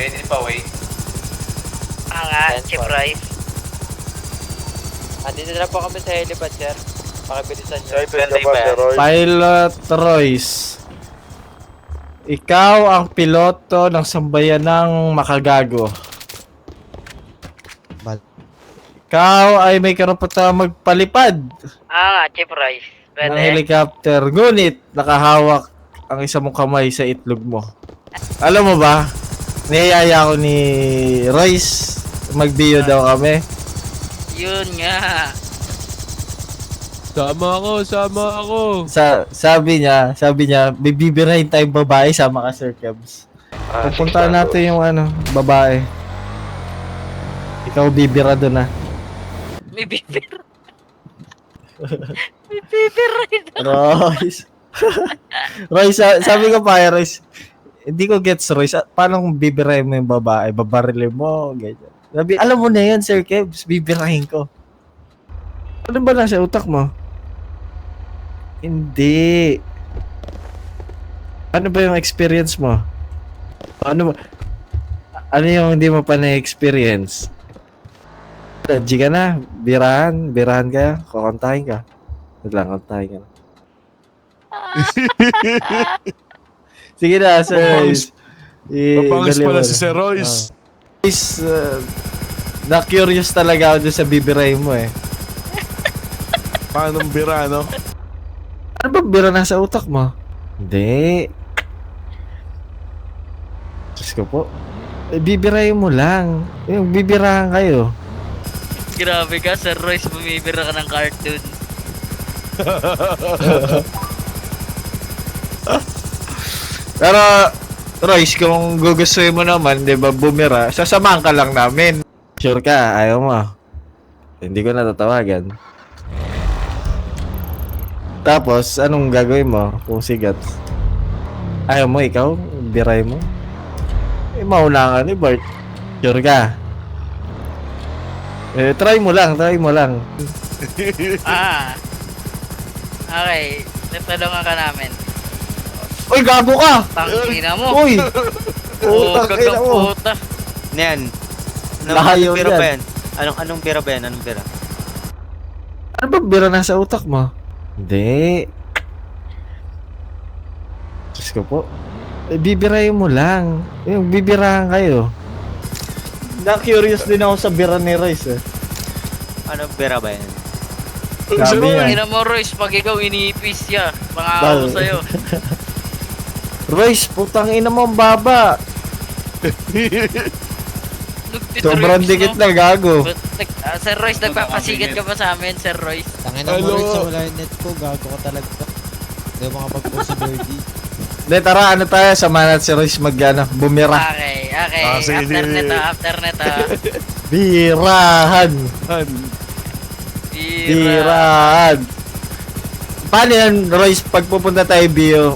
Pwede pa, wait. Nga, Chief Rice. Andito na po kami sa helipad, sir. Pakibilisan nyo. Pilot Royce. Ikaw ang piloto ng sambayanang makagago. Ikaw ay may karapatang magpalipad Nga, Chief Rice. ng Pwede. helicopter. Ngunit nakahawak ang isa mong kamay sa itlog mo. Alam mo ba, niyayaya ako ni Royce. Mag-bio daw kami. Yun nga. Sama ako. Sabi niya, bibibirahin tayong babae, sama ka Sir Kebs. Pupuntahan natin yung babae. Ikaw bibira doon May bibir. May bibir rin. Royce. Royce, sabi ko pa Royce, hindi ko gets Royce, paano kung bibirahin mo yung babae, babarilin mo, ganyan. Sabi, alam mo na yun Sir Kebs, bibirahin ko. Ano ba nasa utak mo? Hindi. Ano ba yung experience mo? Ano yung hindi mo pa na-experience? G ka na, birahan ka, kukontahin ka. Kontahin ka na. Sige na, Sir. Mapangis pala si Sir Royce. Royce, na-curious talaga ako dun sa bibirahin mo eh. Paano bira, no? Ano ba bira nasa utak mo? Hindi. Diyos ko po. Bibirahin mo lang. Yung bibirahan kayo. Grabe ka, Sir Royce. Bumibira ka ng cartoon. Pero, Royce, kung gugustuhin mo naman, di ba, bumira, sasamahan ka lang namin. Sure ka? Ayaw mo. Hindi ko natatawagan. Tapos, anong gagawin mo kung sigat? Ayaw mo, ikaw? Biray mo? Mauna ka ni Bart. Sure ka? Try mo lang. Okay. Natalungan ka namin. Uy, gago ka! Tangina mo. Uy! Putang Ina mo. puta. Yan. Lahayo Anong bira yan. ba yan? Anong bira ba yan? Anong bira? Ano ba bira nasa utak mo? Hindi. Diyos ko po. Bibirahin mo lang. Yung bibirahan kayo. Na-curious din ako sa bira ni Royce eh. Anong bira ba yan? Sabi niya. Tangina mo, Royce. Pag ikaw iniipis siya. Pangako ko sa'yo. Royce, putang ina mo ang baba. Sobrang dikit na gago. Sir Royce, nagpapasigat ka ba sa amin, Sir Royce? Tangin na mo rin sa wala yung net ko, gago ka talaga. Hindi mo makapag-post sa birdie. Hindi, tara, tayo, samahan natin si Royce bumira. Okay. sige. After neta. Birahan. Birahan. Paano yan, Royce, pag pupunta tayo bio,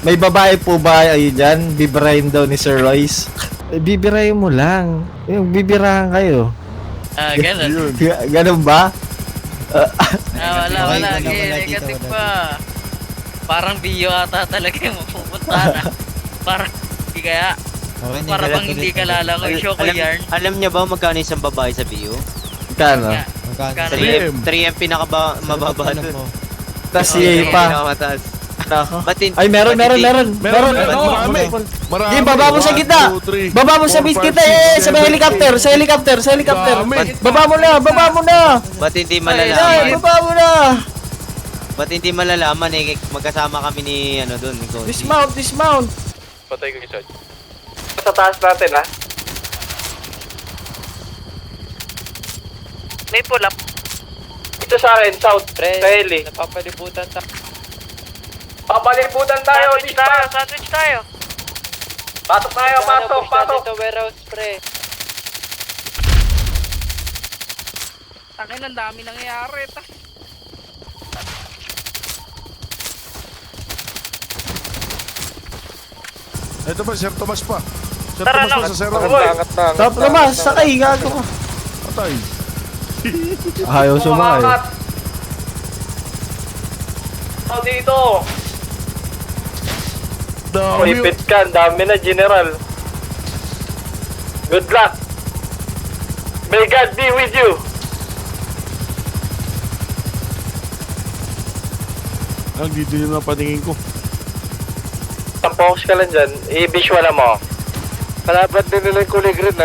may babae po ba ayun dyan? Bibirahin daw ni Sir Royce. Bibirahin mo lang. Yung bibirahan kayo. Ganun. Ganun ba? Wala. dito, Negative wala pa. Parang biyo ata talaga yung mapupuntahan. Parang hindi kaya. Okay, Para bang hindi ka lalangoy, show ko yarn. Alam niya ba magkano isang babae sa BU? Kano? Magkano? 3 ang mababa Ano dun. mo? Tas yay pa. Pinakamataas. Ay, meron. Marami. Baba mo sa gitna. Baba mo sa gitna sa may helicopter. Sa helicopter. Baba mo na. Ba't hindi Ay, malalaman? baba mo na. Ba't hindi malalaman eh? Magkasama kami ni doon. Ni Goldie. Dismount. Patay ko isa. Sa taas natin, ha? May pull up. Ito sa akin, south. Pre, Sa heli. napapalibutan Papaliputan tayo. Sandwich tayo. Pasok tayo, pasok. Dito warehouse, pre. Tangin, ang dami nangyayari. Ito ba, Sir Tomas pa? Sir Tara Tomas na. pa sa Sir Stop naman, sakay, gago ka. Patay. Ayaw sumakay. Dito. Dami. Ipit ka, dami na, General. Good luck. May God be with you. Ang dito yun ang paningin ko. Focus ka lang dyan. I-visual mo. Kalaban din nila yung kulay green na.